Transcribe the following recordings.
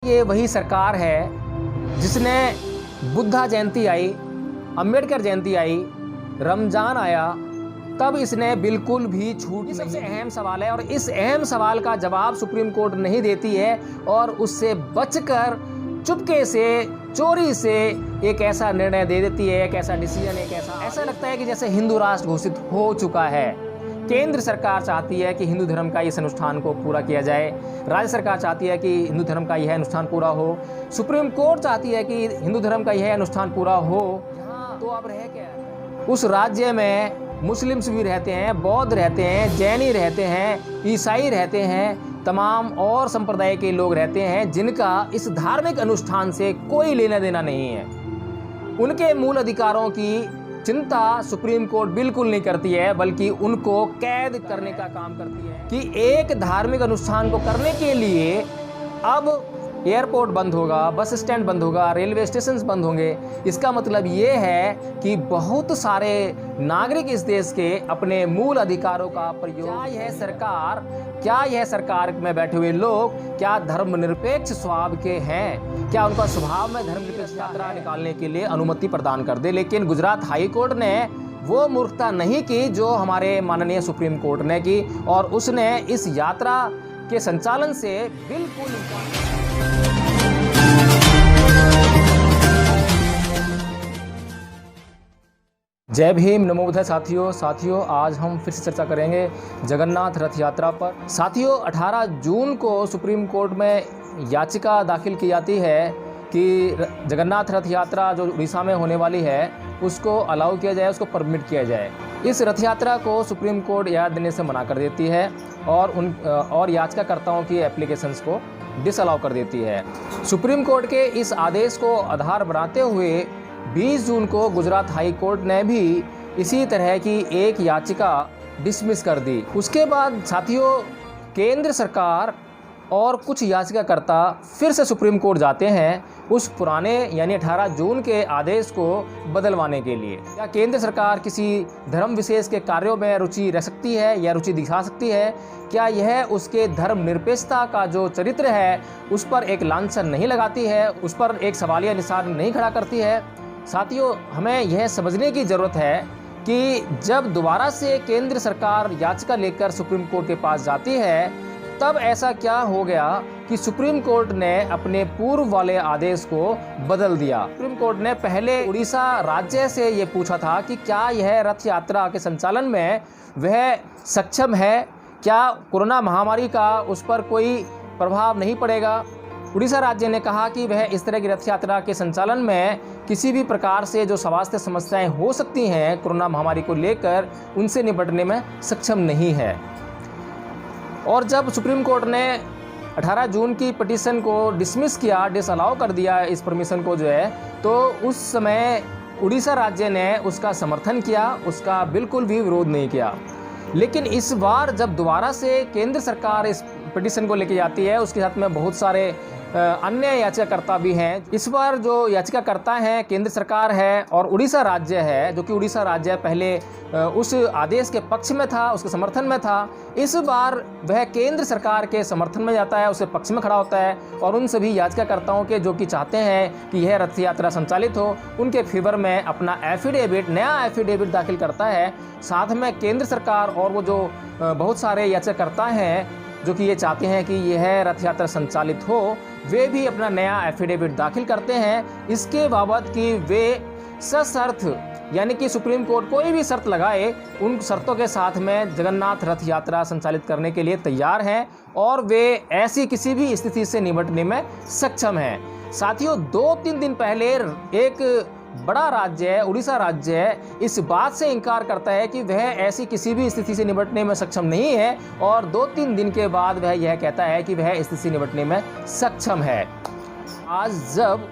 ये वही सरकार है जिसने बुद्धा जयंती आई, अंबेडकर जयंती आई, रमजान आया, तब इसने बिल्कुल भी छूट नहीं। सबसे अहम सवाल है और इस अहम सवाल का जवाब सुप्रीम कोर्ट नहीं देती है और उससे बचकर चुपके से, चोरी से एक ऐसा निर्णय दे देती है, एक ऐसा डिसीजन, एक ऐसा लगता है कि जैसे हिंदू राष्ट्र घोषित हो चुका है। केंद्र सरकार चाहती है कि हिंदू धर्म का इस अनुष्ठान को पूरा किया जाए, राज्य सरकार चाहती है कि हिंदू धर्म का यह अनुष्ठान पूरा हो, सुप्रीम कोर्ट चाहती है कि हिंदू धर्म का यह अनुष्ठान पूरा हो। तो अब रह क्या, उस राज्य में मुस्लिम्स भी रहते हैं, बौद्ध रहते हैं, जैनी रहते हैं, ईसाई रहते हैं, तमाम और संप्रदाय के लोग रहते हैं जिनका इस धार्मिक अनुष्ठान से कोई लेना देना नहीं है। उनके मूल अधिकारों की चिंता सुप्रीम कोर्ट बिल्कुल नहीं करती है, बल्कि उनको कैद करने का काम करती है कि एक धार्मिक अनुष्ठान को करने के लिए अब एयरपोर्ट बंद होगा, बस स्टैंड बंद होगा, रेलवे स्टेशन बंद होंगे। इसका मतलब ये है कि बहुत सारे नागरिक इस देश के अपने मूल अधिकारों का प्रयोग, क्या यह सरकार में बैठे हुए लोग क्या धर्मनिरपेक्ष स्वभाव के हैं, क्या उनका स्वभाव में धर्मनिरपेक्ष यात्रा निकालने के लिए अनुमति प्रदान कर दे। लेकिन गुजरात हाई कोर्ट ने वो मूर्खता नहीं की जो हमारे माननीय सुप्रीम कोर्ट ने की, और उसने इस यात्रा के संचालन से बिल्कुल जय भीम, नमो बुद्धाय। साथियों आज हम फिर से चर्चा करेंगे जगन्नाथ रथ यात्रा पर। साथियों 18 जून को सुप्रीम कोर्ट में याचिका दाखिल की जाती है कि जगन्नाथ रथ यात्रा जो उड़ीसा में होने वाली है उसको अलाउ किया जाए, उसको परमिट किया जाए। इस रथ यात्रा को सुप्रीम कोर्ट इजाज़त देने से मना कर देती है और याचिकाकर्ताओं की एप्लीकेशंस को डिसअलाउ कर देती है। सुप्रीम कोर्ट के इस आदेश को आधार बनाते हुए 20 जून को गुजरात हाई कोर्ट ने भी इसी तरह की एक याचिका डिसमिस कर दी। उसके बाद साथियों केंद्र सरकार और कुछ याचिकाकर्ता फिर से सुप्रीम कोर्ट जाते हैं उस पुराने यानी 18 जून के आदेश को बदलवाने के लिए। क्या केंद्र सरकार किसी धर्म विशेष के कार्यों में रुचि रख सकती है या रुचि दिखा सकती है? क्या यह उसके धर्मनिरपेक्षता का जो चरित्र है उस पर एक लांछन नहीं लगाती है, उस पर एक सवालिया निशान नहीं खड़ा करती है? साथियों हमें यह समझने की ज़रूरत है कि जब दोबारा से केंद्र सरकार याचिका लेकर सुप्रीम कोर्ट के पास जाती है तब ऐसा क्या हो गया कि सुप्रीम कोर्ट ने अपने पूर्व वाले आदेश को बदल दिया। सुप्रीम कोर्ट ने पहले उड़ीसा राज्य से ये पूछा था कि क्या यह रथ यात्रा के संचालन में वह सक्षम है, क्या कोरोना महामारी का उस पर कोई प्रभाव नहीं पड़ेगा। उड़ीसा राज्य ने कहा कि वह इस तरह की रथ यात्रा के संचालन में किसी भी प्रकार से जो स्वास्थ्य समस्याएं हो सकती हैं कोरोना महामारी को लेकर, उनसे निपटने में सक्षम नहीं है। और जब सुप्रीम कोर्ट ने 18 जून की पिटीशन को डिसमिस किया, डिसअलाउ कर दिया इस परमिशन को जो है, तो उस समय उड़ीसा राज्य ने उसका समर्थन किया, उसका बिल्कुल भी विरोध नहीं किया। लेकिन इस बार जब दोबारा से केंद्र सरकार इस पिटीशन को लेके जाती है, उसके साथ में बहुत सारे अन्य याचिकाकर्ता भी हैं। इस बार जो याचिकाकर्ता हैं केंद्र सरकार है और उड़ीसा राज्य है, जो कि उड़ीसा राज्य पहले उस आदेश के पक्ष में था, उसके समर्थन में था। इस बार वह केंद्र सरकार के समर्थन में जाता है, उसके पक्ष में खड़ा होता है और उन सभी याचिकाकर्ताओं के जो कि चाहते हैं कि यह रथ यात्रा संचालित हो, उनके फेवर में अपना नया एफिडेविट दाखिल करता है। साथ में केंद्र सरकार और वो जो बहुत सारे याचिकाकर्ता हैं जो कि ये चाहते हैं कि यह रथ यात्रा संचालित हो, वे भी अपना नया एफिडेविट दाखिल करते हैं इसके बाबत कि वे सशर्त यानी कि सुप्रीम कोर्ट कोई भी शर्त लगाए उन शर्तों के साथ में जगन्नाथ रथ यात्रा संचालित करने के लिए तैयार हैं और वे ऐसी किसी भी स्थिति से निपटने में सक्षम हैं। साथियों 2-3 दिन पहले एक बड़ा राज्य है, उड़ीसा राज्य है, इस बात से इनकार करता है कि वह ऐसी किसी भी स्थिति से निपटने में सक्षम नहीं है और 2-3 दिन के बाद वह यह कहता है कि वह स्थिति से निपटने में सक्षम है। आज जब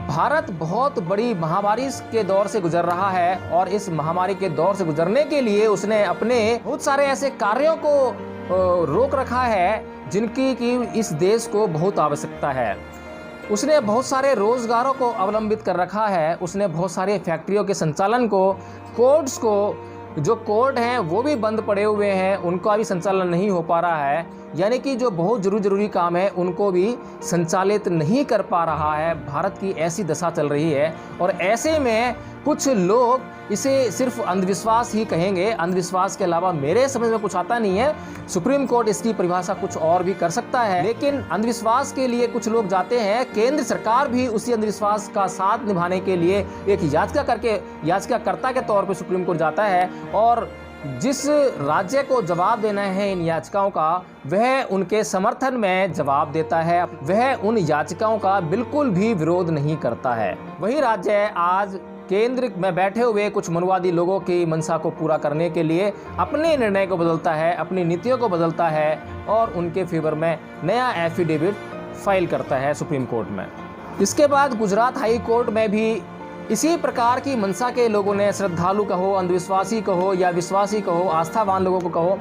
भारत बहुत बड़ी महामारी के दौर से गुजर रहा है और इस महामारी के दौर से गुजरने के लिए उसने अपने बहुत सारे ऐसे कार्यों को रोक रखा है जिनकी कि इस देश को बहुत आवश्यकता है। उसने बहुत सारे रोजगारों को अवलंबित कर रखा है, उसने बहुत सारे फैक्ट्रियों के संचालन को, कोर्ट्स को, जो कोर्ट हैं वो भी बंद पड़े हुए हैं, उनका भी संचालन नहीं हो पा रहा है। यानी कि जो बहुत जरूरी काम है उनको भी संचालित नहीं कर पा रहा है। भारत की ऐसी दशा चल रही है और ऐसे में कुछ लोग इसे सिर्फ अंधविश्वास ही कहेंगे। अंधविश्वास के अलावा मेरे समझ में कुछ आता नहीं है। सुप्रीम कोर्ट इसकी परिभाषा कुछ और भी कर सकता है, लेकिन अंधविश्वास के लिए कुछ लोग जाते हैं। केंद्र सरकार भी उसी अंधविश्वास का साथ निभाने के लिए एक याचिकाकर्ता के तौर पर सुप्रीम कोर्ट जाता है और जिस राज्य को जवाब देना है इन याचिकाओं का, वह उनके समर्थन में जवाब देता है। वह उन याचिकाओं का बिल्कुल भी विरोध नहीं करता है। वही राज्य आज केंद्र में बैठे हुए कुछ मनुवादी लोगों की मंशा को पूरा करने के लिए अपने निर्णय को बदलता है, अपनी नीतियों को बदलता है और उनके फेवर में नया एफिडेविट फाइल करता है सुप्रीम कोर्ट में। इसके बाद गुजरात हाई कोर्ट में भी इसी प्रकार की मंशा के लोगों ने, श्रद्धालु कहो, अंधविश्वासी कहो या विश्वासी कहो, आस्थावान लोगों को कहो,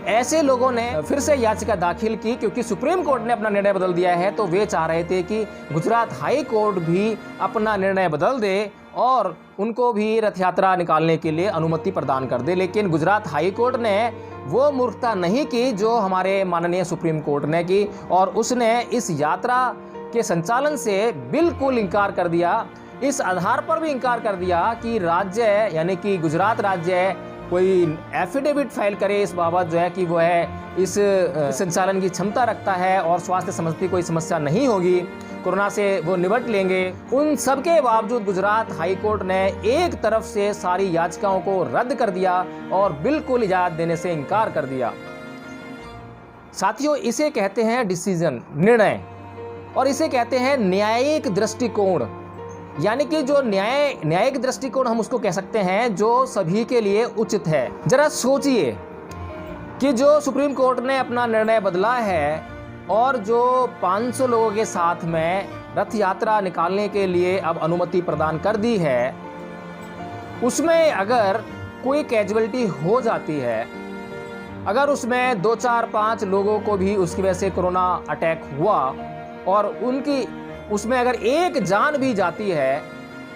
ऐसे लोगों ने फिर से याचिका दाखिल की। क्योंकि सुप्रीम कोर्ट ने अपना निर्णय बदल दिया है तो वे चाह रहे थे कि गुजरात हाई कोर्ट भी अपना निर्णय बदल दे और उनको भी रथ यात्रा निकालने के लिए अनुमति प्रदान कर दे। लेकिन गुजरात हाई कोर्ट ने वो मूर्खता नहीं की जो हमारे माननीय सुप्रीम कोर्ट ने की और उसने इस यात्रा के संचालन से बिल्कुल इनकार कर दिया। इस आधार पर भी इनकार कर दिया कि राज्य यानी कि गुजरात राज्य कोई एफिडेविट फाइल करे इस बाबत जो है कि वो है इस संचालन की क्षमता रखता है और स्वास्थ्य संबंधी कोई समस्या नहीं होगी, कोरोना से वो निपट लेंगे। उन सब के बावजूद गुजरात हाई कोर्ट ने एक तरफ से सारी याचिकाओं को रद्द कर दिया और बिल्कुल इजाजत देने से इनकार कर दिया। साथियों, इसे कहते हैं डिसीजन, निर्णय, और इसे कहते हैं न्यायिक दृष्टिकोण। यानी कि जो न्यायिक दृष्टिकोण हम उसको कह सकते हैं जो सभी के लिए उचित है। जरा सोचिए कि जो सुप्रीम कोर्ट ने अपना निर्णय बदला है और जो 500 लोगों के साथ में रथ यात्रा निकालने के लिए अब अनुमति प्रदान कर दी है, उसमें अगर कोई कैजुअलिटी हो जाती है, अगर उसमें 2, 4, 5 लोगों को भी उसकी वजह से कोरोना अटैक हुआ और उसमें अगर एक जान भी जाती है,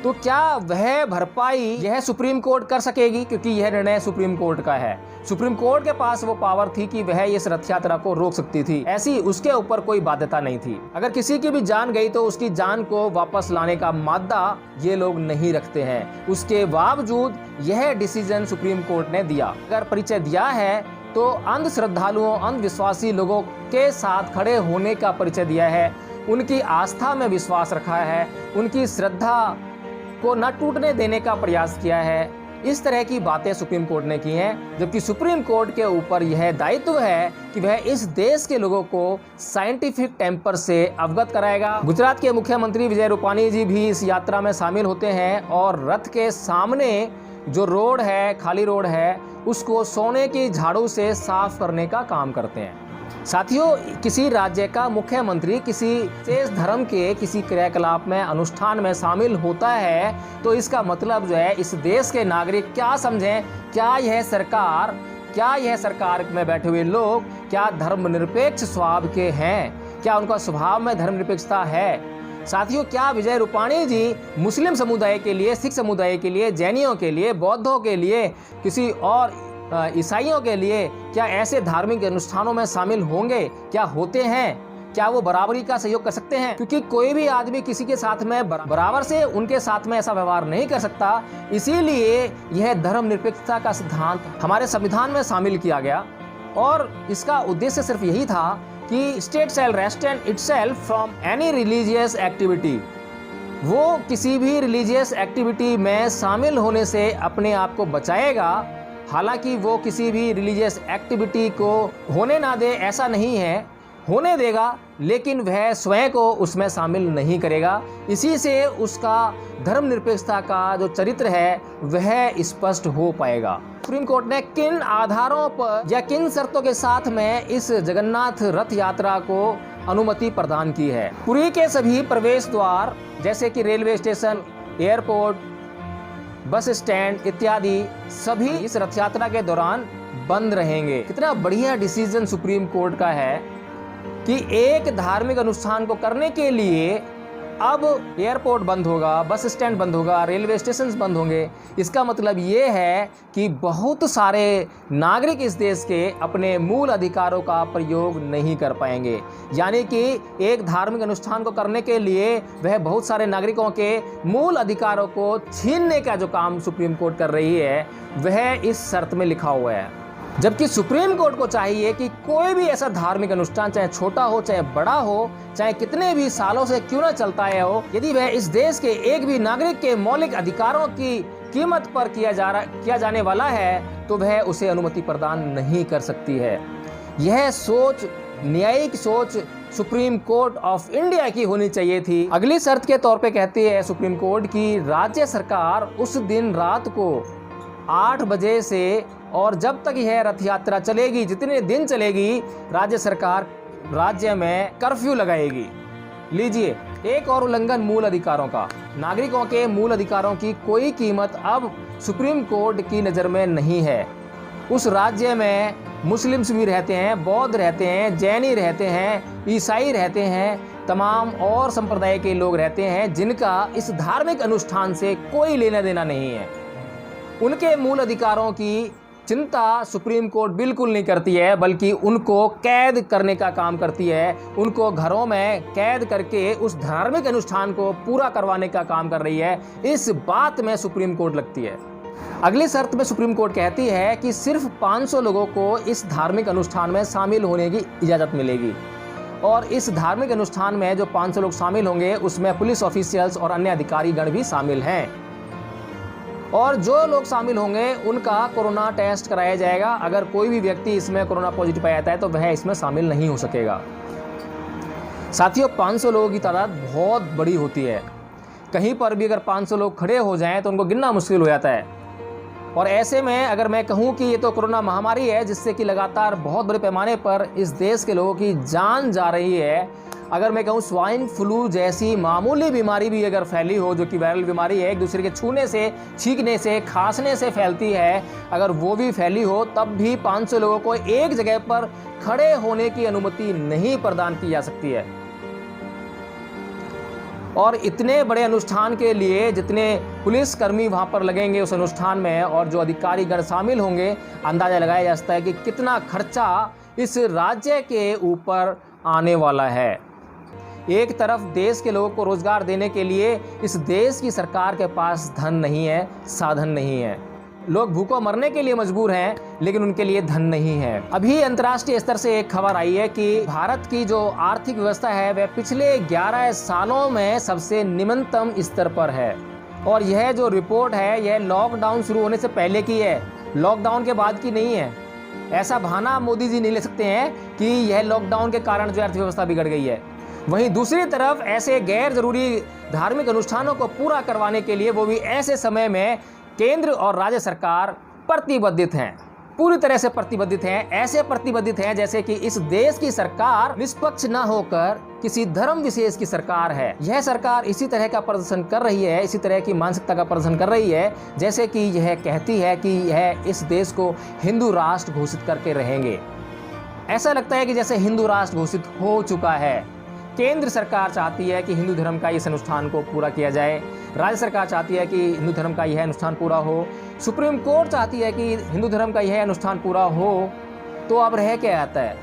तो क्या वह भरपाई यह सुप्रीम कोर्ट कर सकेगी? क्योंकि यह निर्णय सुप्रीम कोर्ट का है। सुप्रीम कोर्ट के पास वो पावर थी कि वह इस रथ यात्रा को रोक सकती थी, ऐसी उसके ऊपर कोई बाध्यता नहीं थी। अगर किसी की भी जान गई तो उसकी जान को वापस लाने का मादा ये लोग नहीं रखते हैं। उसके बावजूद यह डिसीजन सुप्रीम कोर्ट ने दिया। अगर परिचय दिया है तो अंध श्रद्धालुओं, अंधविश्वासी लोगों के साथ खड़े होने का परिचय दिया है, उनकी आस्था में विश्वास रखा है, उनकी श्रद्धा को न टूटने देने का प्रयास किया है। इस तरह की बातें सुप्रीम कोर्ट ने की हैं, जबकि सुप्रीम कोर्ट के ऊपर यह दायित्व है कि वह इस देश के लोगों को साइंटिफिक टेम्पर से अवगत कराएगा। गुजरात के मुख्यमंत्री विजय रूपाणी जी भी इस यात्रा में शामिल होते हैं और रथ के सामने जो रोड है, खाली रोड है, उसको सोने की झाड़ू से साफ करने का काम करते हैं। साथियों, किसी राज्य का मुख्यमंत्री किसी विशेष धर्म के किसी क्रियाकलाप में, अनुष्ठान में शामिल होता है तो इसका मतलब जो है इस देश के नागरिक क्या समझें, क्या यह सरकार में बैठे हुए लोग क्या धर्मनिरपेक्ष स्वभाव के हैं, क्या उनका स्वभाव में धर्मनिरपेक्षता है। साथियों, क्या विजय रूपाणी जी मुस्लिम समुदाय के लिए, सिख समुदाय के लिए, जैनियों के लिए, बौद्धों के लिए, किसी और ईसाइयों के लिए क्या ऐसे धार्मिक अनुष्ठानों में शामिल होंगे? क्या होते हैं? क्या वो बराबरी का सहयोग कर सकते हैं? क्योंकि कोई भी आदमी किसी के साथ में बराबर से उनके साथ में ऐसा व्यवहार नहीं कर सकता। इसीलिए यह धर्मनिरपेक्षता का सिद्धांत हमारे संविधान में शामिल किया गया और इसका उद्देश्य सिर्फ यही था कि state shall restrain itself from any religious activity. वो किसी भी रिलीजियस एक्टिविटी में शामिल होने से अपने आप को बचाएगा। हालांकि वो किसी भी रिलीजियस एक्टिविटी को होने ना दे ऐसा नहीं है, होने देगा, लेकिन वह स्वयं को उसमें शामिल नहीं करेगा। इसी से उसका धर्मनिरपेक्षता का जो चरित्र है वह स्पष्ट हो पाएगा। सुप्रीम कोर्ट ने किन आधारों पर या किन शर्तों के साथ में इस जगन्नाथ रथ यात्रा को अनुमति प्रदान की है? पुरी के सभी प्रवेश द्वार जैसे कि railway station, airport, bus stand इत्यादि सभी इस रथ यात्रा के दौरान बंद रहेंगे। कितना बढ़िया डिसीजन सुप्रीम कोर्ट का है कि एक धार्मिक अनुष्ठान को करने के लिए अब एयरपोर्ट बंद होगा, बस स्टैंड बंद होगा, रेलवे स्टेशन बंद होंगे, इसका मतलब ये है कि बहुत सारे नागरिक इस देश के अपने मूल अधिकारों का प्रयोग नहीं कर पाएंगे। यानी कि एक धार्मिक अनुष्ठान को करने के लिए वह बहुत सारे नागरिकों के मूल अधिकारों को छीनने का जो काम सुप्रीम कोर्ट कर रही है वह इस शर्त में लिखा हुआ है। जबकि सुप्रीम कोर्ट को चाहिए कि कोई भी ऐसा धार्मिक अनुष्ठान, चाहे छोटा हो चाहे बड़ा हो, चाहे कितने भी सालों से क्यों न चलता है हो, यदि वह इस देश के एक भी नागरिक के मौलिक अधिकारों की कीमत पर किया जाने वाला है तो वह उसे अनुमति प्रदान नहीं कर सकती है। यह सोच, न्यायिक सोच सुप्रीम कोर्ट ऑफ इंडिया की होनी चाहिए थी। अगली शर्त के तौर पे कहती है सुप्रीम कोर्ट की राज्य सरकार उस दिन रात को 8 बजे से और जब तक यह रथ यात्रा चलेगी, जितने दिन चलेगी, राज्य सरकार राज्य में कर्फ्यू लगाएगी। लीजिए, एक और उल्लंघन मूल अधिकारों का। नागरिकों के मूल अधिकारों की कोई कीमत अब सुप्रीम कोर्ट की नज़र में नहीं है। उस राज्य में मुस्लिम्स भी रहते हैं, बौद्ध रहते हैं, जैनी रहते हैं, ईसाई रहते हैं, तमाम और संप्रदाय के लोग रहते हैं जिनका इस धार्मिक अनुष्ठान से कोई लेना देना नहीं है। उनके मूल अधिकारों की चिंता सुप्रीम कोर्ट बिल्कुल नहीं करती है, बल्कि उनको कैद करने का काम करती है। उनको घरों में कैद करके उस धार्मिक अनुष्ठान को पूरा करवाने का काम कर रही है। इस बात में सुप्रीम कोर्ट लगती है। अगली शर्त में सुप्रीम कोर्ट कहती है कि सिर्फ 500 लोगों को इस धार्मिक अनुष्ठान में शामिल होने की इजाज़त मिलेगी और इस धार्मिक अनुष्ठान में जो 500 लोग शामिल होंगे उसमें पुलिस ऑफिशियल्स और अन्य अधिकारी गण भी शामिल हैं और जो लोग शामिल होंगे उनका कोरोना टेस्ट कराया जाएगा। अगर कोई भी व्यक्ति इसमें कोरोना पॉजिटिव पाया जाता है तो वह इसमें शामिल नहीं हो सकेगा। साथियों, 500 लोगों की तादाद बहुत बड़ी होती है। कहीं पर भी अगर 500 लोग खड़े हो जाएं तो उनको गिनना मुश्किल हो जाता है। और ऐसे में अगर मैं कहूं कि ये तो कोरोना महामारी है जिससे कि लगातार बहुत बड़े पैमाने पर इस देश के लोगों की जान जा रही है, अगर मैं कहूँ स्वाइन फ्लू जैसी मामूली बीमारी भी अगर फैली हो, जो कि वायरल बीमारी है, एक दूसरे के छूने से, छींकने से, खांसने से फैलती है, अगर वो भी फैली हो तब भी 500 लोगों को एक जगह पर खड़े होने की अनुमति नहीं प्रदान की जा सकती है। और इतने बड़े अनुष्ठान के लिए जितने पुलिसकर्मी वहाँ पर लगेंगे उस अनुष्ठान में और जो अधिकारीगण शामिल होंगे, अंदाजा लगाया जा सकता है कि कितना खर्चा इस राज्य के ऊपर आने वाला है। एक तरफ देश के लोगों को रोजगार देने के लिए इस देश की सरकार के पास धन नहीं है, साधन नहीं है। लोग भूखों मरने के लिए मजबूर हैं, लेकिन उनके लिए धन नहीं है। अभी अंतर्राष्ट्रीय स्तर से एक खबर आई है कि भारत की जो आर्थिक व्यवस्था है वह पिछले 11 सालों में सबसे निम्नतम स्तर पर है। और यह जो रिपोर्ट है यह लॉकडाउन शुरू होने से पहले की है, लॉकडाउन के बाद की नहीं है। ऐसा बहाना मोदी जी नहीं ले सकते हैं कि यह लॉकडाउन के कारण जो अर्थव्यवस्था बिगड़ गई है। वहीं दूसरी तरफ ऐसे गैर जरूरी धार्मिक अनुष्ठानों को पूरा करवाने के लिए, वो भी ऐसे समय में, केंद्र और राज्य सरकार प्रतिबद्धित हैं, पूरी तरह से प्रतिबद्धित हैं। ऐसे प्रतिबद्धित हैं जैसे कि इस देश की सरकार निष्पक्ष न होकर किसी धर्म विशेष की सरकार है। यह सरकार इसी तरह का प्रदर्शन कर रही है, इसी तरह की मानसिकता का प्रदर्शन कर रही है जैसे कि यह कहती है कि यह इस देश को हिंदू राष्ट्र घोषित करके रहेंगे। ऐसा लगता है कि जैसे हिंदू राष्ट्र घोषित हो चुका है। केंद्र सरकार चाहती है कि हिंदू धर्म का इस अनुष्ठान को पूरा किया जाए, राज्य सरकार चाहती है कि हिंदू धर्म का यह अनुष्ठान पूरा हो, सुप्रीम कोर्ट चाहती है कि हिंदू धर्म का यह अनुष्ठान पूरा हो। तो अब रह क्या आता है?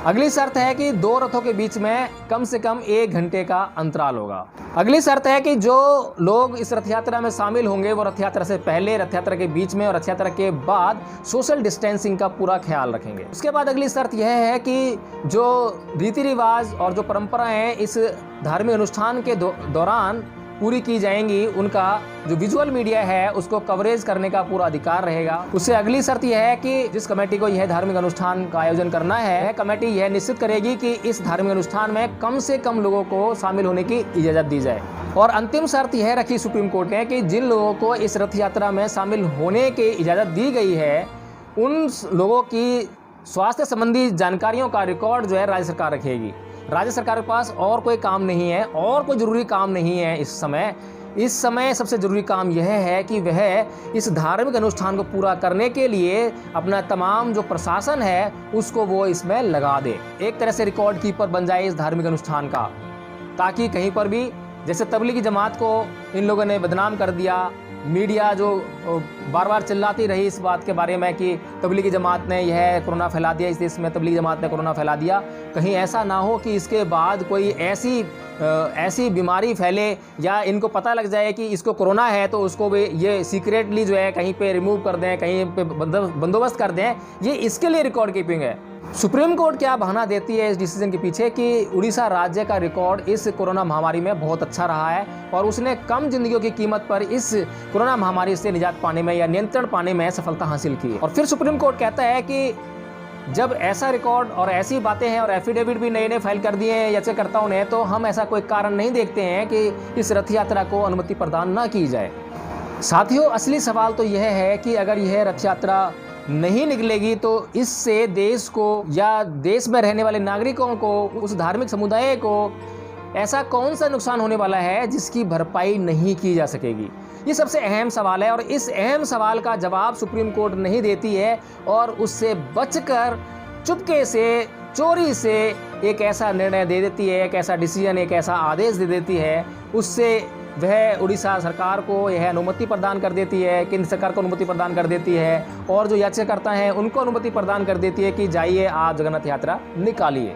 अगली शर्त है कि 2 रथों के बीच में कम से कम 1 घंटे का अंतराल होगा। अगली शर्त है कि जो लोग इस रथ यात्रा में शामिल होंगे वो रथ यात्रा से पहले, रथ यात्रा के बीच में और रथ यात्रा के बाद सोशल डिस्टेंसिंग का पूरा ख्याल रखेंगे। उसके बाद अगली शर्त यह है कि जो रीति रिवाज और जो परंपराएं इस धार्मिक अनुष्ठान के दौरान पूरी की जाएंगी, उनका जो विजुअल मीडिया है उसको कवरेज करने का पूरा अधिकार रहेगा। उससे अगली शर्त यह है कि जिस कमेटी को यह धार्मिक अनुष्ठान का आयोजन करना है, वह कमेटी यह निश्चित करेगी कि इस धार्मिक अनुष्ठान में कम से कम लोगों को शामिल होने की इजाज़त दी जाए। और अंतिम शर्त यह रखी सुप्रीम कोर्ट ने कि जिन लोगों को इस रथ यात्रा में शामिल होने की इजाज़त दी गई है, उन लोगों की स्वास्थ्य संबंधी जानकारियों का रिकॉर्ड जो है राज्य सरकार रखेगी। राज्य सरकार के पास और कोई काम नहीं है, और कोई ज़रूरी काम नहीं है इस समय सबसे ज़रूरी काम यह है कि वह इस धार्मिक अनुष्ठान को पूरा करने के लिए अपना तमाम जो प्रशासन है उसको वो इसमें लगा दे। एक तरह से रिकॉर्ड कीपर बन जाए इस धार्मिक अनुष्ठान का, ताकि कहीं पर भी जैसे तबलीगी जमात को इन लोगों ने बदनाम कर दिया। मीडिया जो बार बार चिल्लाती रही इस बात के बारे में कि तबलीगी जमात ने यह कोरोना फैला दिया, इस देश में तबलीगी जमात ने कोरोना फैला दिया। कहीं ऐसा ना हो कि इसके बाद कोई ऐसी बीमारी फैले या इनको पता लग जाए कि इसको कोरोना है तो उसको भी ये सीक्रेटली जो है कहीं पे रिमूव कर दें, कहीं पे बंदोबस्त कर दें। ये इसके लिए रिकॉर्ड कीपिंग है। सुप्रीम कोर्ट क्या बहाना देती है इस डिसीजन के पीछे कि उड़ीसा राज्य का रिकॉर्ड इस कोरोना महामारी में बहुत अच्छा रहा है और उसने कम जिंदगियों की कीमत पर इस कोरोना महामारी से निजात पाने में या नियंत्रण पाने में सफलता हासिल की है। और फिर सुप्रीम कोर्ट कहता है कि जब ऐसा रिकॉर्ड और ऐसी बातें हैं और एफिडेविट भी नए फाइल कर दिए हैं याचिकाकर्ताओं ने, तो हम ऐसा कोई कारण नहीं देखते हैं कि इस रथ यात्रा को अनुमति प्रदान न की जाए। साथियों, असली सवाल तो यह है कि अगर यह रथ यात्रा नहीं निकलेगी तो इससे देश को या देश में रहने वाले नागरिकों को, उस धार्मिक समुदाय को ऐसा कौन सा नुकसान होने वाला है जिसकी भरपाई नहीं की जा सकेगी। ये सबसे अहम सवाल है और इस अहम सवाल का जवाब सुप्रीम कोर्ट नहीं देती है और उससे बचकर चुपके से, चोरी से एक ऐसा निर्णय दे देती है, एक ऐसा डिसीजन, एक ऐसा आदेश दे देती है। उससे वह उड़ीसा सरकार को यह अनुमति प्रदान कर देती है, केंद्र सरकार को अनुमति प्रदान कर देती है और जो याचिकाकर्ता हैं उनको अनुमति प्रदान कर देती है कि जाइए आप जगन्नाथ यात्रा निकालिए।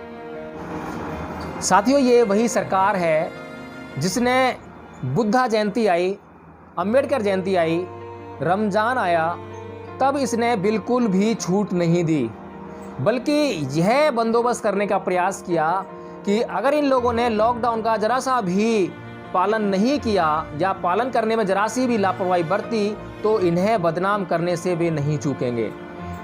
साथियों, ये वही सरकार है जिसने बुद्धा जयंती आई, अंबेडकर जयंती आई, रमज़ान आया, तब इसने बिल्कुल भी छूट नहीं दी, बल्कि यह बंदोबस्त करने का प्रयास किया कि अगर इन लोगों ने लॉकडाउन का जरा सा भी पालन नहीं किया या पालन करने में जरा सी भी लापरवाही बरती तो इन्हें बदनाम करने से भी नहीं चूकेंगे।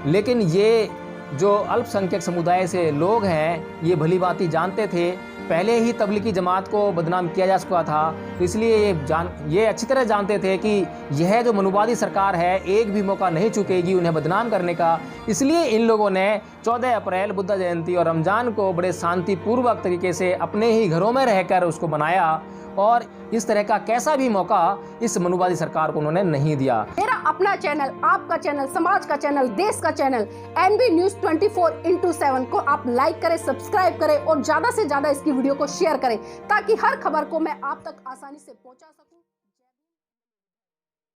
लेकिन ये जो अल्पसंख्यक समुदाय से लोग हैं ये भली भांति जानते थे, पहले ही तबलीगी जमात को बदनाम किया जा चुका था, इसलिए ये अच्छी तरह जानते थे कि यह जो मनुवादी सरकार है एक भी मौका नहीं चूकेगी उन्हें बदनाम करने का। इसलिए इन लोगों ने 14 अप्रैल बुद्ध जयंती और रमज़ान को बड़े शांतिपूर्वक तरीके से अपने ही घरों में रहकर उसको बनाया और इस तरह का कैसा भी मौका इस मनुवादी सरकार को उन्होंने नहीं दिया। मेरा अपना चैनल, आपका चैनल, समाज का चैनल, देश का चैनल NB News 24/7 को आप लाइक करें, सब्सक्राइब करें और ज्यादा से ज्यादा इसकी वीडियो को शेयर करें ताकि हर खबर को मैं आप तक आसानी से पहुंचा सकूं।